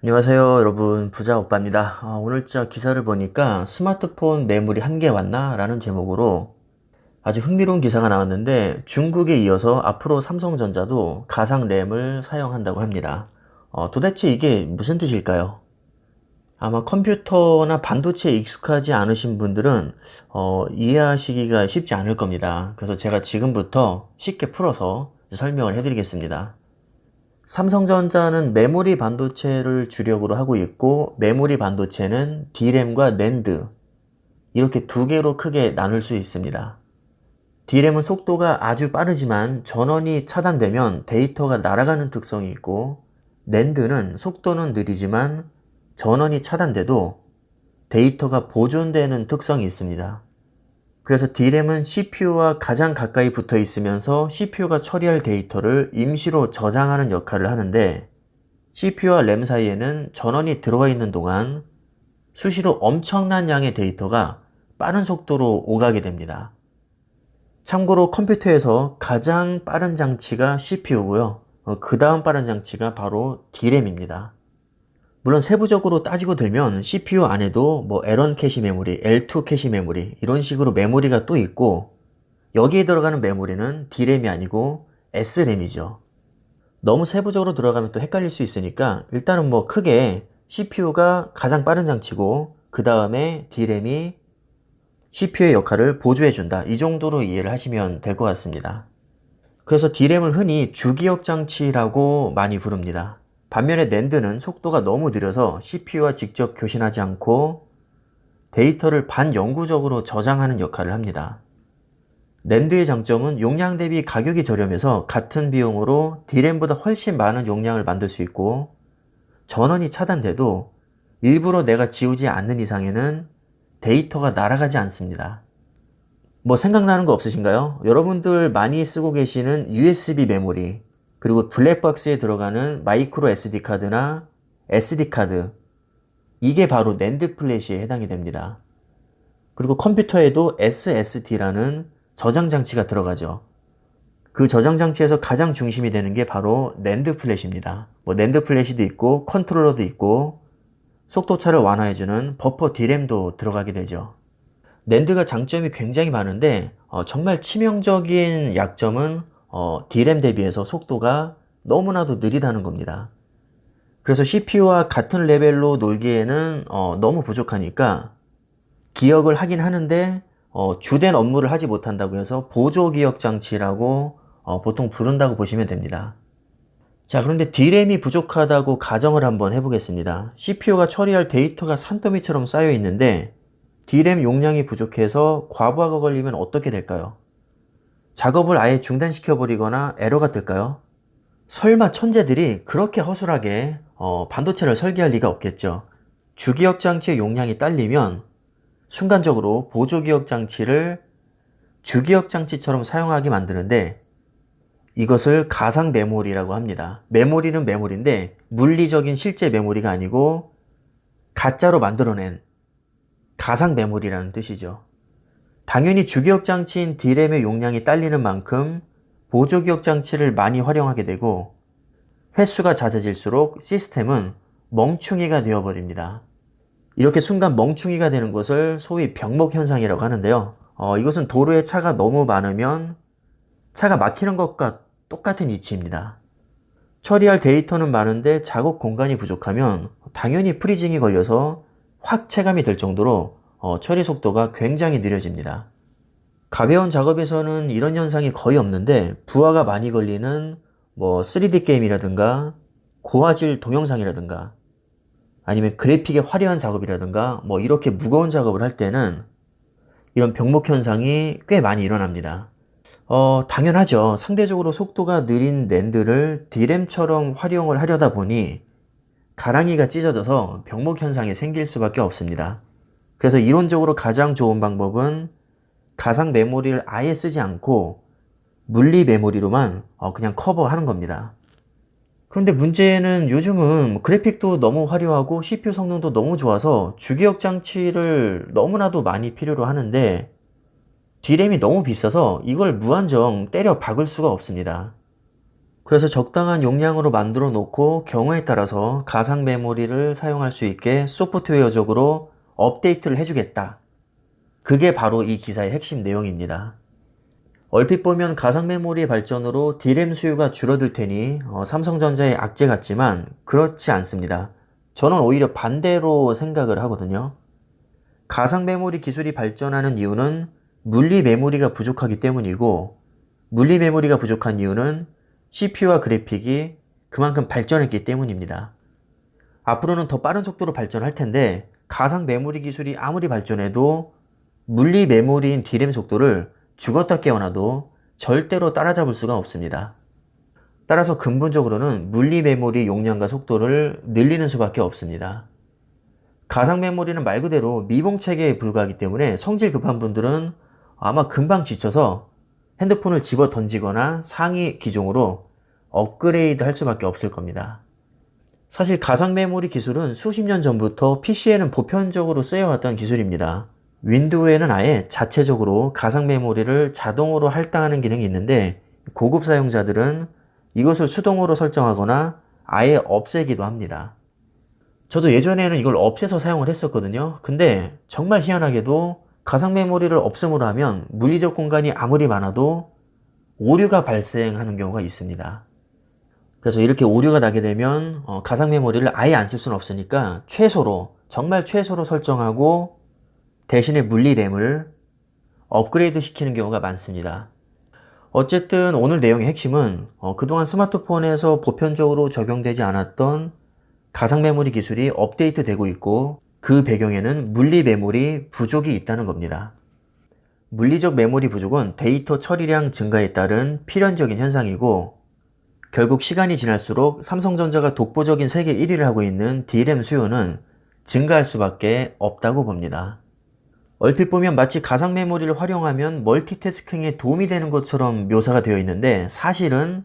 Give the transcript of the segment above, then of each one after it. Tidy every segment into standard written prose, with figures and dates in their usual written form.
안녕하세요 여러분, 부자 오빠입니다. 오늘자 기사를 보니까 스마트폰 매물이 한 개 왔나? 라는 제목으로 아주 흥미로운 기사가 나왔는데, 중국에 이어서 앞으로 삼성전자도 가상 램을 사용한다고 합니다. 도대체 이게 무슨 뜻일까요? 아마 컴퓨터나 반도체에 익숙하지 않으신 분들은 이해하시기가 쉽지 않을 겁니다. 그래서 제가 지금부터 쉽게 풀어서 설명을 해드리겠습니다. 삼성전자는 메모리 반도체를 주력으로 하고 있고, 메모리 반도체는 D램과 낸드, 이렇게 두 개로 크게 나눌 수 있습니다. D램은 속도가 아주 빠르지만 전원이 차단되면 데이터가 날아가는 특성이 있고, 낸드는 속도는 느리지만 전원이 차단돼도 데이터가 보존되는 특성이 있습니다. 그래서 D램은 CPU와 가장 가까이 붙어 있으면서 CPU가 처리할 데이터를 임시로 저장하는 역할을 하는데, CPU와 램 사이에는 전원이 들어와 있는 동안 수시로 엄청난 양의 데이터가 빠른 속도로 오가게 됩니다. 참고로 컴퓨터에서 가장 빠른 장치가 CPU고요. 그 다음 빠른 장치가 바로 D램입니다. 물론 세부적으로 따지고 들면 CPU 안에도 뭐 L1 캐시 메모리, L2 캐시 메모리, 이런 식으로 메모리가 또 있고, 여기에 들어가는 메모리는 D램이 아니고 S램이죠. 너무 세부적으로 들어가면 또 헷갈릴 수 있으니까 일단은 뭐 크게 CPU가 가장 빠른 장치고, 그 다음에 D램이 CPU의 역할을 보조해준다, 이 정도로 이해를 하시면 될 것 같습니다. 그래서 D램을 흔히 주기억 장치라고 많이 부릅니다. 반면에 낸드는 속도가 너무 느려서 CPU와 직접 교신하지 않고 데이터를 반영구적으로 저장하는 역할을 합니다. 낸드의 장점은 용량 대비 가격이 저렴해서 같은 비용으로 D램보다 훨씬 많은 용량을 만들 수 있고, 전원이 차단돼도 일부러 내가 지우지 않는 이상에는 데이터가 날아가지 않습니다. 뭐 생각나는 거 없으신가요? 여러분들 많이 쓰고 계시는 USB 메모리, 그리고 블랙박스에 들어가는 마이크로 SD 카드나 SD 카드, 이게 바로 낸드 플래시에 해당이 됩니다. 그리고 컴퓨터에도 SSD라는 저장 장치가 들어가죠. 그 저장 장치에서 가장 중심이 되는 게 바로 낸드 플래시입니다. 뭐 낸드 플래시도 있고 컨트롤러도 있고 속도차를 완화해주는 버퍼 D램도 들어가게 되죠. 낸드가 장점이 굉장히 많은데 정말 치명적인 약점은 D램 대비해서 속도가 너무나도 느리다는 겁니다. 그래서 CPU와 같은 레벨로 놀기에는 너무 부족하니까 기억을 하긴 하는데 주된 업무를 하지 못한다고 해서 보조기억 장치라고 보통 부른다고 보시면 됩니다. 자, 그런데 D램이 부족하다고 가정을 한번 해보겠습니다. CPU가 처리할 데이터가 산더미처럼 쌓여 있는데 D램 용량이 부족해서 과부하가 걸리면 어떻게 될까요? 작업을 아예 중단시켜버리거나 에러가 뜰까요? 설마 천재들이 그렇게 허술하게 반도체를 설계할 리가 없겠죠. 주기억 장치의 용량이 딸리면 순간적으로 보조기억 장치를 주기억 장치처럼 사용하게 만드는데, 이것을 가상 메모리라고 합니다. 메모리는 메모리인데 물리적인 실제 메모리가 아니고 가짜로 만들어낸 가상 메모리라는 뜻이죠. 당연히 주기억 장치인 D램의 용량이 딸리는 만큼 보조기억 장치를 많이 활용하게 되고, 횟수가 잦아질수록 시스템은 멍충이가 되어버립니다. 이렇게 순간 멍충이가 되는 것을 소위 병목 현상이라고 하는데요. 이것은 도로에 차가 너무 많으면 차가 막히는 것과 똑같은 이치입니다. 처리할 데이터는 많은데 작업 공간이 부족하면 당연히 프리징이 걸려서 확 체감이 될 정도로 처리 속도가 굉장히 느려집니다. 가벼운 작업에서는 이런 현상이 거의 없는데, 부하가 많이 걸리는 뭐 3D 게임이라든가 고화질 동영상이라든가 아니면 그래픽의 화려한 작업이라든가 뭐 이렇게 무거운 작업을 할 때는 이런 병목 현상이 꽤 많이 일어납니다. 당연하죠. 상대적으로 속도가 느린 낸드를 D램처럼 활용을 하려다 보니 가랑이가 찢어져서 병목 현상이 생길 수밖에 없습니다. 그래서 이론적으로 가장 좋은 방법은 가상 메모리를 아예 쓰지 않고 물리 메모리로만 그냥 커버하는 겁니다. 그런데 문제는 요즘은 그래픽도 너무 화려하고 CPU 성능도 너무 좋아서 주기억 장치를 너무나도 많이 필요로 하는데 D램이 너무 비싸서 이걸 무한정 때려 박을 수가 없습니다. 그래서 적당한 용량으로 만들어 놓고 경우에 따라서 가상 메모리를 사용할 수 있게 소프트웨어적으로 업데이트를 해주겠다. 그게 바로 이 기사의 핵심 내용입니다. 얼핏 보면 가상 메모리의 발전으로 D램 수요가 줄어들 테니 삼성전자의 악재 같지만 그렇지 않습니다. 저는 오히려 반대로 생각을 하거든요. 가상 메모리 기술이 발전하는 이유는 물리 메모리가 부족하기 때문이고, 물리 메모리가 부족한 이유는 CPU와 그래픽이 그만큼 발전했기 때문입니다. 앞으로는 더 빠른 속도로 발전할 텐데 가상 메모리 기술이 아무리 발전해도 물리 메모리인 D램 속도를 죽었다 깨어나도 절대로 따라잡을 수가 없습니다. 따라서 근본적으로는 물리 메모리 용량과 속도를 늘리는 수밖에 없습니다. 가상 메모리는 말 그대로 미봉체계에 불과하기 때문에 성질 급한 분들은 아마 금방 지쳐서 핸드폰을 집어 던지거나 상위 기종으로 업그레이드 할 수밖에 없을 겁니다. 사실 가상 메모리 기술은 수십 년 전부터 PC에는 보편적으로 쓰여왔던 기술입니다. 윈도우에는 아예 자체적으로 가상 메모리를 자동으로 할당하는 기능이 있는데 고급 사용자들은 이것을 수동으로 설정하거나 아예 없애기도 합니다. 저도 예전에는 이걸 없애서 사용을 했었거든요. 근데 정말 희한하게도 가상 메모리를 없음으로 하면 물리적 공간이 아무리 많아도 오류가 발생하는 경우가 있습니다. 그래서 이렇게 오류가 나게 되면 가상 메모리를 아예 안 쓸 수는 없으니까 최소로, 정말 최소로 설정하고 대신에 물리 램을 업그레이드 시키는 경우가 많습니다. 어쨌든 오늘 내용의 핵심은 그동안 스마트폰에서 보편적으로 적용되지 않았던 가상 메모리 기술이 업데이트 되고 있고 그 배경에는 물리 메모리 부족이 있다는 겁니다. 물리적 메모리 부족은 데이터 처리량 증가에 따른 필연적인 현상이고 결국 시간이 지날수록 삼성전자가 독보적인 세계 1위를 하고 있는 D램 수요는 증가할 수밖에 없다고 봅니다. 얼핏 보면 마치 가상 메모리를 활용하면 멀티태스킹에 도움이 되는 것처럼 묘사가 되어 있는데 사실은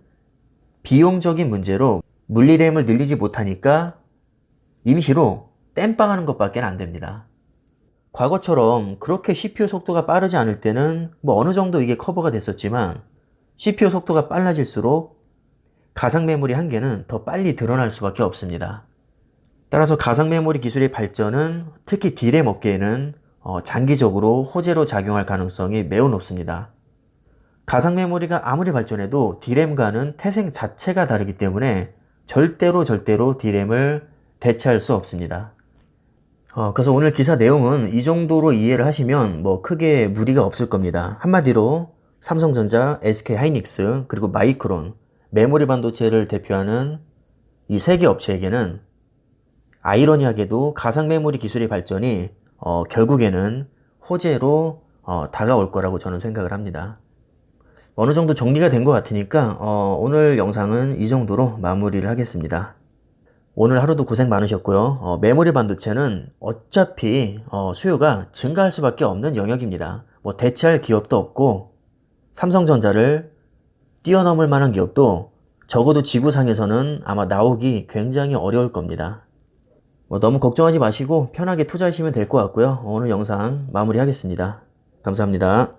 비용적인 문제로 물리램을 늘리지 못하니까 임시로 땜빵하는 것밖에 안 됩니다. 과거처럼 그렇게 CPU 속도가 빠르지 않을 때는 어느 정도 이게 커버가 됐었지만 CPU 속도가 빨라질수록 가상 메모리 한계는 더 빨리 드러날 수밖에 없습니다. 따라서 가상 메모리 기술의 발전은 특히 D램 업계에는 장기적으로 호재로 작용할 가능성이 매우 높습니다. 가상 메모리가 아무리 발전해도 D램과는 태생 자체가 다르기 때문에 절대로 D램을 대체할 수 없습니다. 그래서 오늘 기사 내용은 이 정도로 이해를 하시면 크게 무리가 없을 겁니다. 한마디로 삼성전자, SK하이닉스, 그리고 마이크론, 메모리 반도체를 대표하는 이 세 개 업체에게는 아이러니하게도 가상 메모리 기술의 발전이 결국에는 호재로 다가올 거라고 저는 생각을 합니다. 어느 정도 정리가 된 것 같으니까 오늘 영상은 이 정도로 마무리를 하겠습니다. 오늘 하루도 고생 많으셨고요. 메모리 반도체는 어차피 수요가 증가할 수밖에 없는 영역입니다. 대체할 기업도 없고 삼성전자를 뛰어넘을 만한 기업도 적어도 지구상에서는 아마 나오기 굉장히 어려울 겁니다. 너무 걱정하지 마시고 편하게 투자하시면 될 것 같고요. 오늘 영상 마무리하겠습니다. 감사합니다.